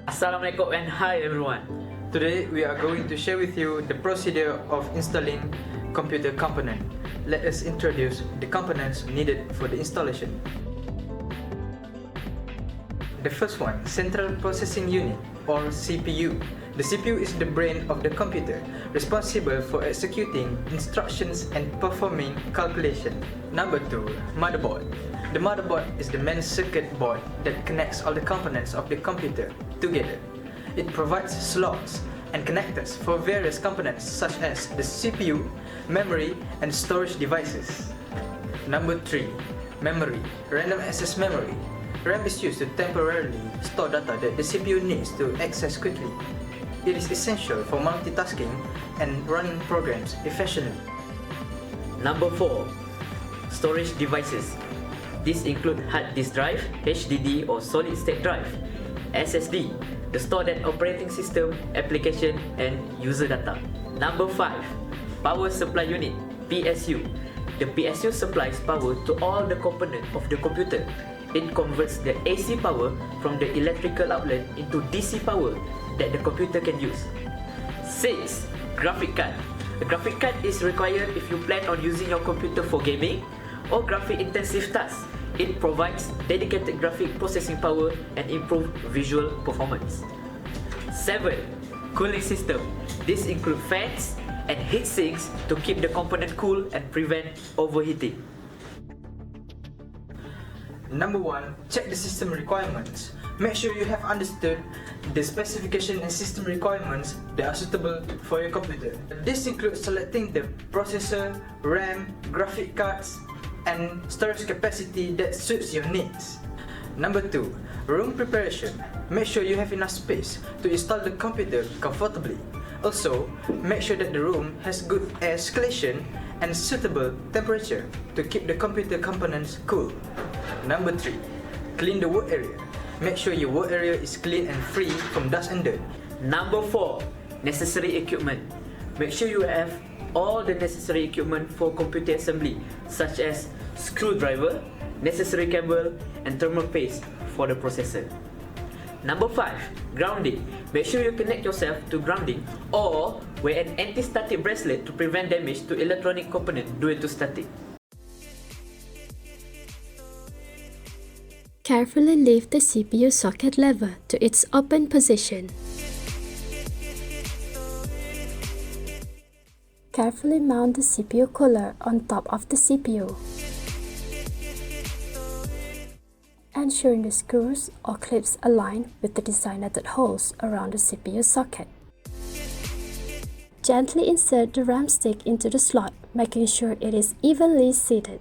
Assalamualaikum and hi everyone. Today we are going to share with you the procedure of installing computer component. Let us introduce the components needed for the installation. The first one, Central Processing Unit or CPU. The CPU is the brain of the computer, responsible for executing instructions and performing calculation. Number 2, motherboard. The motherboard is the main circuit board that connects all the components of the computer together. It provides slots and connectors for various components such as the CPU, memory, and storage devices. Number 3, memory. Random access memory. RAM is used to temporarily store data that the CPU needs to access quickly. It is essential for multitasking and running programs efficiently. Number 4, storage devices. These include hard disk drive, HDD or solid state drive, SSD, to store that operating system, application and user data. Number 5, power supply unit, PSU. The PSU supplies power to all the components of the computer. It converts the AC power from the electrical outlet into DC power that the computer can use. 6. Graphic card. A graphic card is required if you plan on using your computer for gaming or graphic intensive tasks. It provides dedicated graphic processing power and improved visual performance. 7. Cooling system. This includes fans and heat sinks to keep the component cool and prevent overheating. Number 1, check the system requirements. Make sure you have understood the specification and system requirements that are suitable for your computer. This includes selecting the processor, RAM, graphic cards, and storage capacity that suits your needs. Number 2, room preparation. Make sure you have enough space to install the computer comfortably. Also, make sure that the room has good air circulation and suitable temperature to keep the computer components cool. Number 3, clean the work area. Make sure your work area is clean and free from dust and dirt. Number 4, necessary equipment. Make sure you have all the necessary equipment for computer assembly, such as screwdriver, necessary cable, and thermal paste for the processor. Number 5, grounding. Make sure you connect yourself to grounding or wear an anti-static bracelet to prevent damage to electronic component due to static. Carefully lift the CPU socket lever to its open position. Carefully mount the CPU cooler on top of the CPU. Ensuring the screws or clips align with the designated holes around the CPU socket. Gently insert the RAM stick into the slot, making sure it is evenly seated.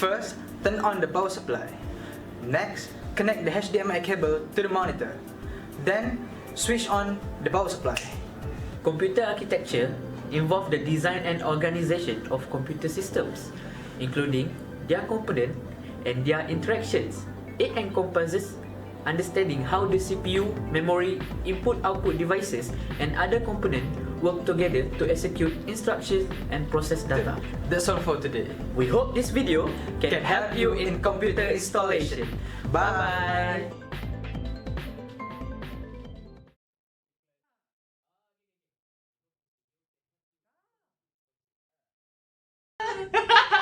First, turn on the power supply. Next, connect the HDMI cable to the monitor. Then, switch on the power supply. Computer architecture involves the design and organization of computer systems, including their components and their interactions. It encompasses understanding how the CPU, memory, input-output devices, and other components work together to execute instructions and process data. That's all for today. We hope this video can help you in computer installation. Bye!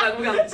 Aku gak